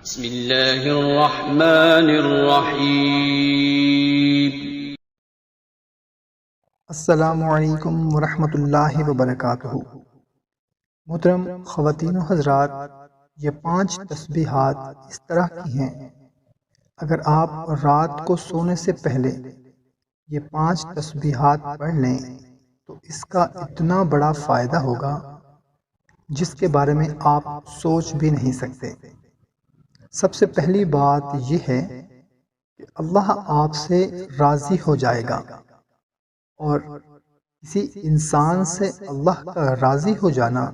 بسم اللہ الرحمن الرحیم۔ السلام علیکم ورحمۃ اللہ وبرکاتہ۔ محترم خواتین و حضرات، یہ 5 تسبیحات اس طرح کی ہیں، اگر آپ رات کو سونے سے پہلے یہ 5 تسبیحات پڑھ لیں تو اس کا اتنا بڑا فائدہ ہوگا جس کے بارے میں آپ سوچ بھی نہیں سکتے۔ سب سے پہلی بات یہ ہے کہ اللہ آپ سے راضی ہو جائے گا، اور کسی انسان سے اللہ کا راضی ہو جانا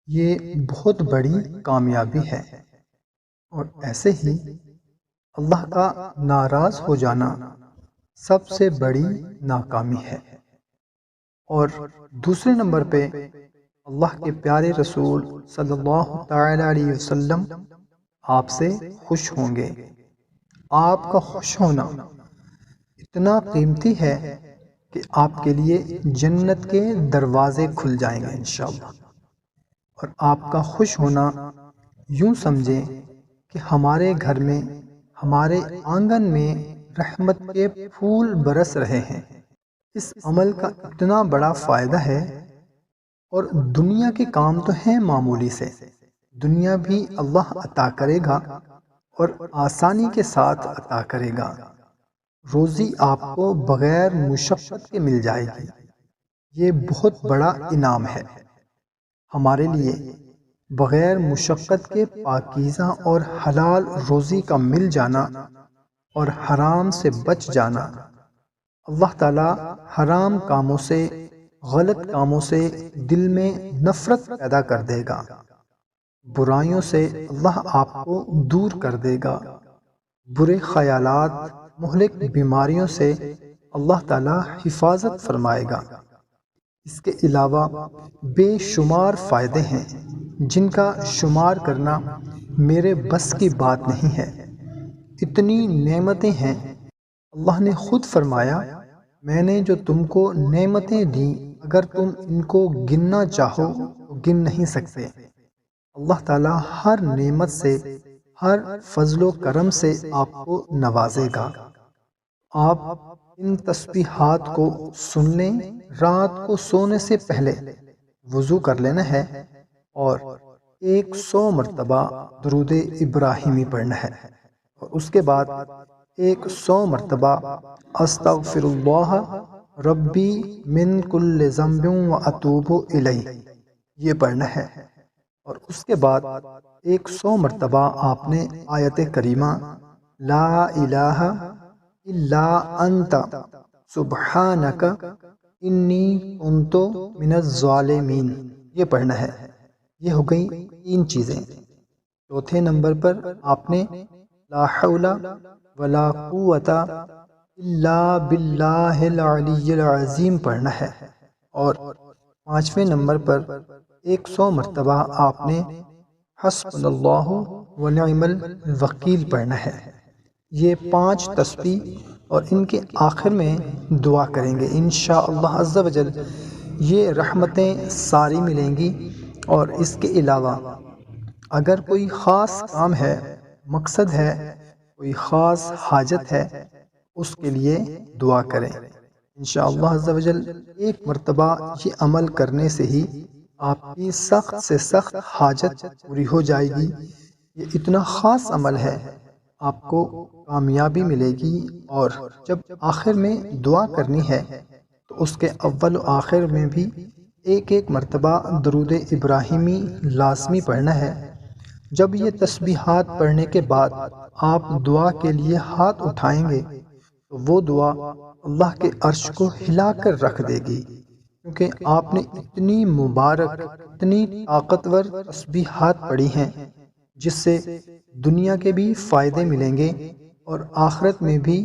یہ بہت بڑی کامیابی ہے، اور ایسے ہی اللہ کا ناراض ہو جانا سب سے بڑی ناکامی ہے۔ اور دوسرے نمبر پہ اللہ کے پیارے رسول صلی اللہ تعالی علیہ وسلم آپ سے خوش ہوں گے۔ آپ کا خوش ہونا اتنا قیمتی ہے کہ آپ کے لیے جنت کے دروازے کھل جائیں گے انشاءاللہ۔ اور آپ کا خوش ہونا یوں سمجھیں کہ ہمارے گھر میں، ہمارے آنگن میں رحمت کے پھول برس رہے ہیں۔ اس عمل کا اتنا بڑا فائدہ ہے، اور دنیا کے کام تو ہیں معمولی سے، دنیا بھی اللہ عطا کرے گا اور آسانی کے ساتھ عطا کرے گا۔ روزی آپ کو بغیر مشقت کے مل جائے گی، یہ بہت بڑا انعام ہے ہمارے لیے۔ بغیر مشقت کے پاکیزہ اور حلال روزی کا مل جانا اور حرام سے بچ جانا، اللہ تعالی حرام کاموں سے، غلط کاموں سے دل میں نفرت پیدا کر دے گا، برائیوں سے اللہ آپ کو دور کر دے گا، برے خیالات، مہلک بیماریوں سے اللہ تعالی حفاظت فرمائے گا۔ اس کے علاوہ بے شمار فائدے ہیں جن کا شمار کرنا میرے بس کی بات نہیں ہے۔ اتنی نعمتیں ہیں، اللہ نے خود فرمایا، میں نے جو تم کو نعمتیں دیں اگر تم ان کو گننا چاہو تو گن نہیں سکتے۔ اللہ تعالیٰ ہر نعمت سے، ہر فضل و کرم سے آپ کو نوازے گا۔ آپ ان تسبیحات کو سن لیں، رات کو سونے سے پہلے وضو کر لینا ہے اور 100 مرتبہ درود ابراہیمی پڑھنا ہے، اور اس کے بعد 100 مرتبہ استغفر اللہ ربی من کل ذنب و اتوب الیہ یہ پڑھنا ہے، اور اس کے بعد 100 مرتبہ آپ نے آیت کریمہ لا الہ الا انت سبحانک انی کنت من الظالمین یہ پڑھنا ہے۔ یہ ہو گئی 3 چیزیں۔ چوتھے نمبر پر آپ نے لا حول ولا قوت الا باللہ العلی العظیم پڑھنا ہے، اور 5ویں نمبر پر 100 مرتبہ آپ نے حسبنا اللہ ونعم الوکیل پڑھنا ہے۔ یہ 5 تسبیح، اور ان کے آخر میں دعا کریں گے انشاءاللہ عز و جل، یہ رحمتیں ساری ملیں گی۔ اور اس کے علاوہ اگر کوئی خاص کام ہے، مقصد ہے، کوئی خاص حاجت ہے، اس کے لیے دعا کریں انشاءاللہ عز و جل۔ ایک مرتبہ یہ عمل کرنے سے ہی آپ کی سخت سے سخت حاجت پوری ہو جائے گی۔ یہ اتنا خاص عمل ہے، آپ کو کامیابی ملے گی۔ اور جب آخر میں دعا کرنی ہے تو اس کے اول و آخر میں بھی 1 مرتبہ درود ابراہیمی لازمی پڑھنا ہے۔ جب یہ تسبیحات پڑھنے کے بعد آپ دعا کے لیے ہاتھ اٹھائیں گے تو وہ دعا اللہ کے عرش کو ہلا کر رکھ دے گی، کیونکہ آپ نے اتنی مبارک، اتنی طاقتور تسبیحات پڑھی ہیں جس سے دنیا کے بھی فائدے ملیں گے اور آخرت میں بھی۔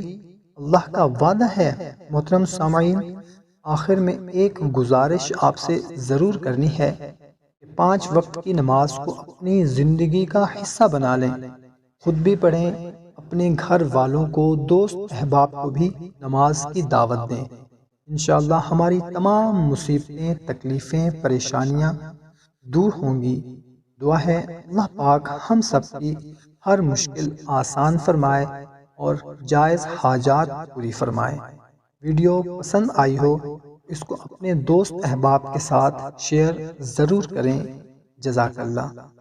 اللہ کا وعدہ ہے محترم سامعین۔ آخر میں ایک گزارش آپ سے ضرور کرنی ہے کہ 5 وقت کی نماز کو اپنی زندگی کا حصہ بنا لیں، خود بھی پڑھیں، اپنے گھر والوں کو، دوست احباب کو بھی نماز کی دعوت دیں۔ انشاءاللہ ہماری تمام مصیبتیں، تکلیفیں، پریشانیاں دور ہوں گی۔ دعا ہے اللہ پاک ہم سب کی ہر مشکل آسان فرمائے اور جائز حاجات پوری فرمائے۔ ویڈیو پسند آئی ہو اس کو اپنے دوست احباب کے ساتھ شیئر ضرور کریں۔ جزاک اللہ۔